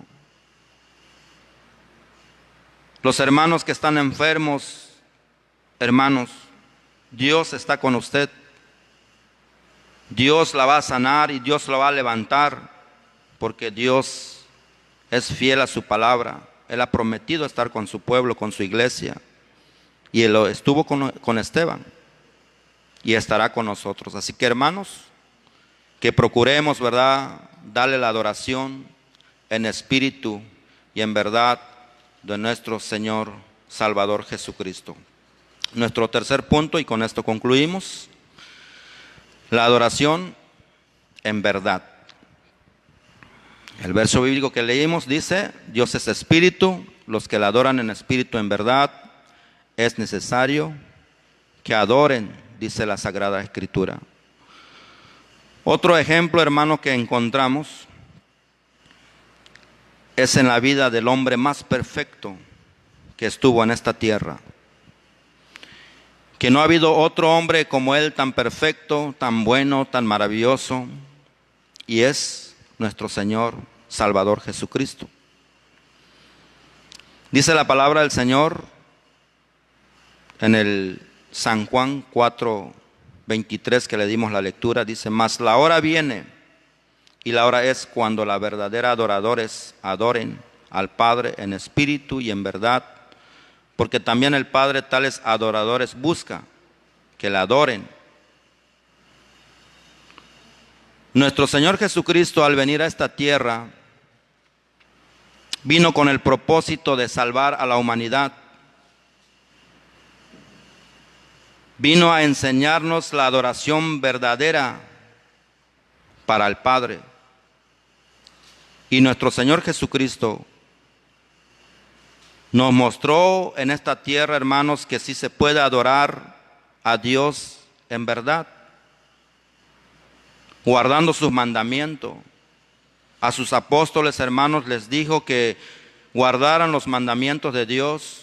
[SPEAKER 3] Los hermanos que están enfermos, hermanos, Dios está con usted. Dios la va a sanar y Dios la va a levantar, porque Dios es fiel a su palabra. Él ha prometido estar con su pueblo, con su iglesia. Y Él estuvo con Esteban y estará con nosotros. Así que, hermanos, que procuremos, ¿verdad?, darle la adoración en espíritu y en verdad de nuestro Señor Salvador Jesucristo. Nuestro tercer punto, y con esto concluimos: la adoración en verdad. El verso bíblico que leímos dice: Dios es espíritu, los que la adoran en espíritu en verdad, es necesario que adoren, dice la Sagrada Escritura. Otro ejemplo, hermano, que encontramos es en la vida del hombre más perfecto que estuvo en esta tierra. Que no ha habido otro hombre como él, tan perfecto, tan bueno, tan maravilloso, y es nuestro Señor Salvador Jesucristo. Dice la palabra del Señor en el San Juan 4:23, que le dimos la lectura, dice: mas la hora viene, y la hora es cuando los verdaderos adoradores adoren al Padre en espíritu y en verdad, porque también el Padre tales adoradores busca, que le adoren. Nuestro Señor Jesucristo, al venir a esta tierra, vino con el propósito de salvar a la humanidad. Vino a enseñarnos la adoración verdadera para el Padre. Y nuestro Señor Jesucristo Nos mostró en esta tierra, hermanos, que sí se puede adorar a Dios en verdad, guardando sus mandamientos. A sus apóstoles, hermanos, les dijo que guardaran los mandamientos de Dios,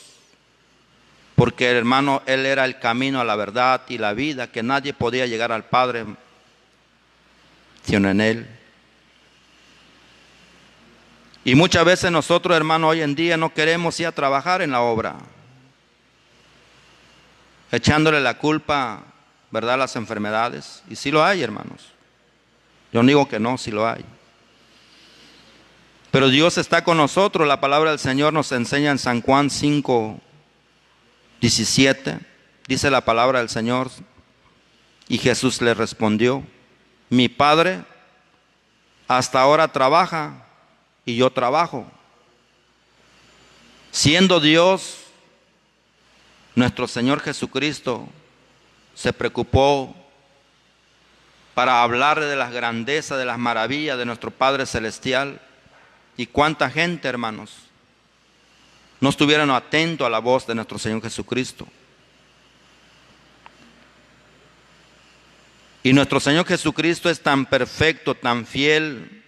[SPEAKER 3] porque, hermano, Él era el camino a la verdad y la vida, que nadie podía llegar al Padre sino en Él. Y muchas veces nosotros, hermano, hoy en día no queremos ir a trabajar en la obra, echándole la culpa, ¿verdad?, a las enfermedades. Y sí lo hay, hermanos. Yo no digo que no, sí lo hay. Pero Dios está con nosotros. La palabra del Señor nos enseña en San Juan 5:17. Dice la palabra del Señor: y Jesús le respondió: mi Padre hasta ahora trabaja y yo trabajo. Siendo Dios, nuestro Señor Jesucristo se preocupó para hablar de las grandezas, de las maravillas de nuestro Padre Celestial. Y cuánta gente, hermanos, no estuvieron atentos a la voz de nuestro Señor Jesucristo. Y nuestro Señor Jesucristo es tan perfecto, tan fiel,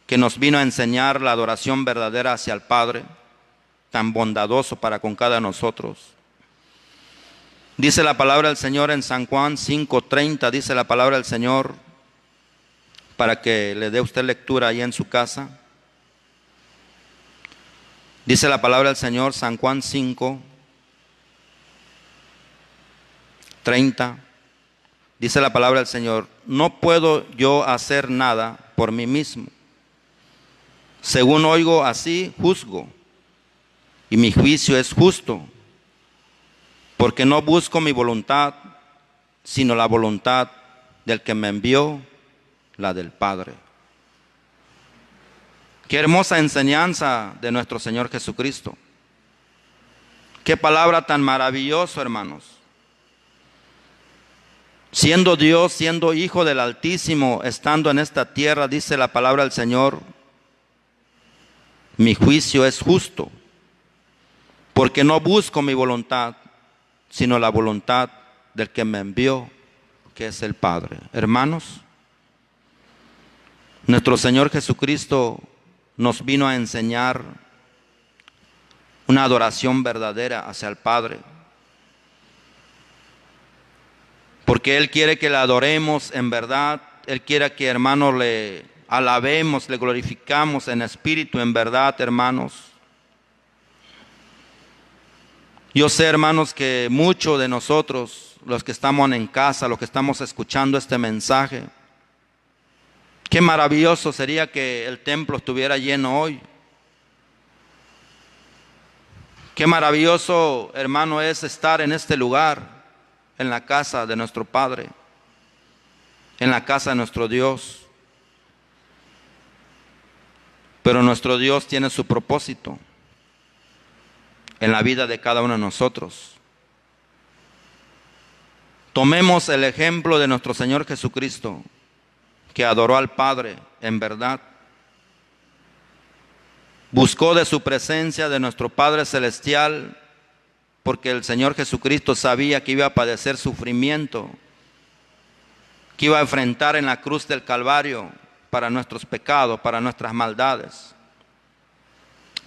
[SPEAKER 3] que nos vino a enseñar la adoración verdadera hacia el Padre, tan bondadoso para con cada uno de nosotros. Dice la palabra del Señor en San Juan 5:30, dice la palabra del Señor, para que le dé usted lectura ahí en su casa. Dice la palabra del Señor, San Juan 5:30. Dice la palabra del Señor: no puedo yo hacer nada por mí mismo. Según oigo, así juzgo, y mi juicio es justo, porque no busco mi voluntad, sino la voluntad del que me envió, la del Padre. Qué hermosa enseñanza de nuestro Señor Jesucristo. Qué palabra tan maravillosa, hermanos. Siendo Dios, siendo Hijo del Altísimo, estando en esta tierra, dice la palabra del Señor: mi juicio es justo, porque no busco mi voluntad, sino la voluntad del que me envió, que es el Padre. Hermanos, nuestro Señor Jesucristo nos vino a enseñar una adoración verdadera hacia el Padre, porque Él quiere que le adoremos en verdad. Él quiere que, hermanos, le alabemos, le glorificamos en espíritu, en verdad, hermanos. Yo sé, hermanos, que muchos de nosotros, los que estamos en casa, los que estamos escuchando este mensaje, qué maravilloso sería que el templo estuviera lleno hoy. Qué maravilloso, hermano, es estar en este lugar, en la casa de nuestro Padre, en la casa de nuestro Dios. Pero nuestro Dios tiene su propósito en la vida de cada uno de nosotros. Tomemos el ejemplo de nuestro Señor Jesucristo, que adoró al Padre en verdad. Buscó de su presencia, de nuestro Padre Celestial, porque el Señor Jesucristo sabía que iba a padecer sufrimiento, que iba a enfrentar en la cruz del Calvario para nuestros pecados, para nuestras maldades.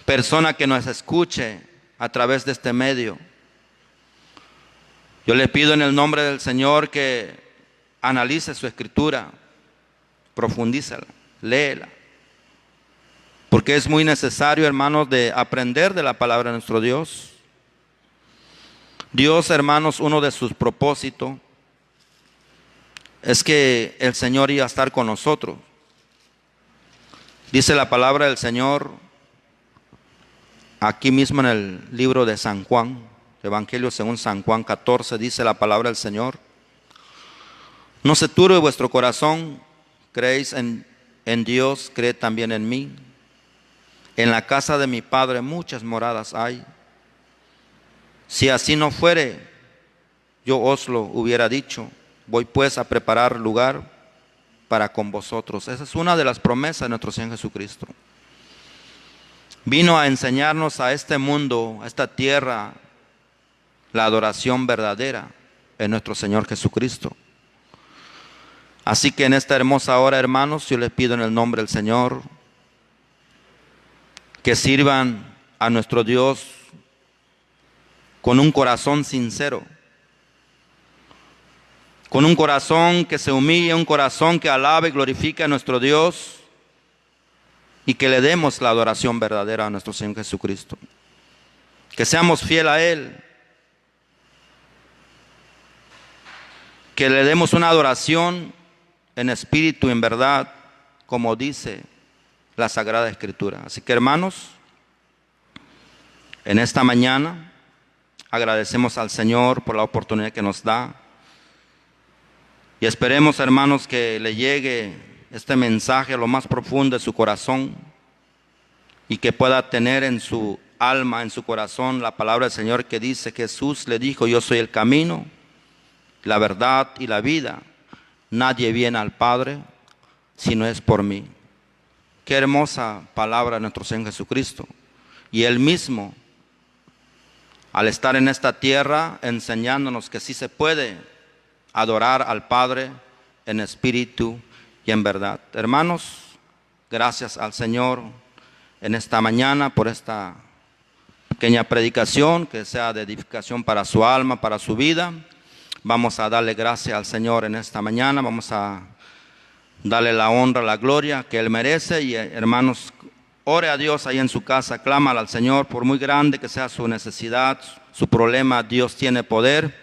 [SPEAKER 3] Persona que nos escuche a través de este medio, yo le pido en el nombre del Señor que analice su escritura, profundícela, léela, porque es muy necesario, hermanos, de aprender de la palabra de nuestro Dios. Dios, hermanos, uno de sus propósitos es que el Señor iba a estar con nosotros. Dice la palabra del Señor aquí mismo en el libro de San Juan, Evangelio según San Juan 14, dice la palabra del Señor: no se turbe vuestro corazón, creéis en Dios, creed también en mí. En la casa de mi Padre muchas moradas hay. Si así no fuere, yo os lo hubiera dicho. Voy pues a preparar lugar para con vosotros. Esa es una de las promesas de nuestro Señor Jesucristo. Vino a enseñarnos a este mundo, a esta tierra, la adoración verdadera en nuestro Señor Jesucristo. Así que en esta hermosa hora, hermanos, yo les pido en el nombre del Señor que sirvan a nuestro Dios con un corazón sincero, con un corazón que se humille, un corazón que alabe y glorifique a nuestro Dios, y que le demos la adoración verdadera a nuestro Señor Jesucristo. Que seamos fieles a Él. Que le demos una adoración en espíritu y en verdad, como dice la Sagrada Escritura. Así que, hermanos, en esta mañana agradecemos al Señor por la oportunidad que nos da. Y esperemos, hermanos, que le llegue este mensaje a lo más profundo de su corazón y que pueda tener en su alma, en su corazón, la palabra del Señor que dice: Jesús le dijo, yo soy el camino, la verdad y la vida. Nadie viene al Padre si no es por mí. Qué hermosa palabra de nuestro Señor Jesucristo. Y Él mismo, al estar en esta tierra, enseñándonos que sí se puede adorar al Padre en espíritu y en verdad. Hermanos, gracias al Señor en esta mañana por esta pequeña predicación, que sea de edificación para su alma, para su vida. Vamos a darle gracias al Señor en esta mañana, vamos a darle la honra, la gloria que Él merece. Y hermanos, ore a Dios ahí en su casa, clámale al Señor, por muy grande que sea su necesidad, su problema. Dios tiene poder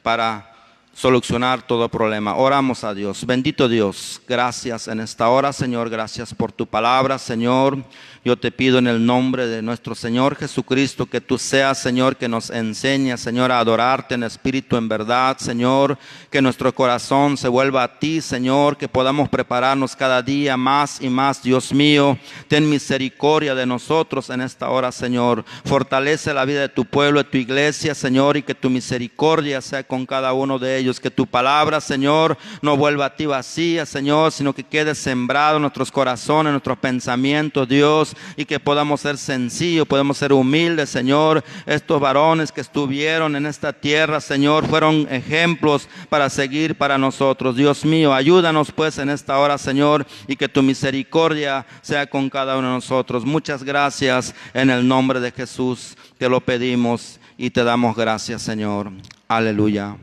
[SPEAKER 3] para solucionar todo problema. Oramos a Dios. Bendito Dios, gracias en esta hora, Señor, gracias por tu palabra, Señor. Yo te pido en el nombre de nuestro Señor Jesucristo que tú seas, Señor, que nos enseñes, Señor, a adorarte en espíritu, en verdad, Señor, que nuestro corazón se vuelva a ti, Señor, que podamos prepararnos cada día más y más. Dios mío, ten misericordia de nosotros en esta hora, Señor. Fortalece la vida de tu pueblo, de tu iglesia, Señor, y que tu misericordia sea con cada uno de ellos. Que tu palabra, Señor, no vuelva a ti vacía, Señor, sino que quede sembrado en nuestros corazones, en nuestros pensamientos, Dios, y que podamos ser sencillos, podamos ser humildes, Señor. Estos varones que estuvieron en esta tierra, Señor, fueron ejemplos para seguir para nosotros. Dios mío, ayúdanos pues en esta hora, Señor, y que tu misericordia sea con cada uno de nosotros. Muchas gracias en el nombre de Jesús, te lo pedimos y te damos gracias, Señor. Aleluya.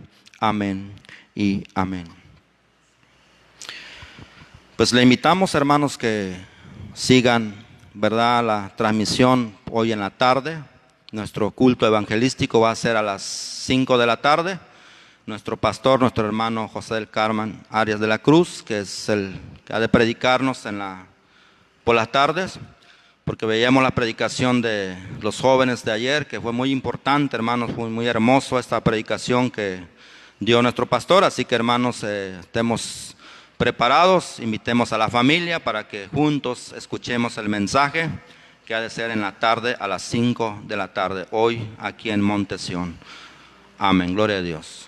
[SPEAKER 3] Amén y amén. Pues le invitamos, hermanos, que sigan, ¿verdad?, la transmisión hoy en la tarde. Nuestro culto evangelístico va a ser a las 5 de la tarde. Nuestro pastor, nuestro hermano José del Carmen Arias de la Cruz, que es el que ha de predicarnos por las tardes, porque veíamos la predicación de los jóvenes de ayer, que fue muy importante, hermanos, fue muy hermoso esta predicación que dio nuestro pastor. Así que, hermanos, estemos preparados, invitemos a la familia para que juntos escuchemos el mensaje que ha de ser en la tarde a las 5 de la tarde, hoy aquí en Monte Sión. Amén, gloria a Dios.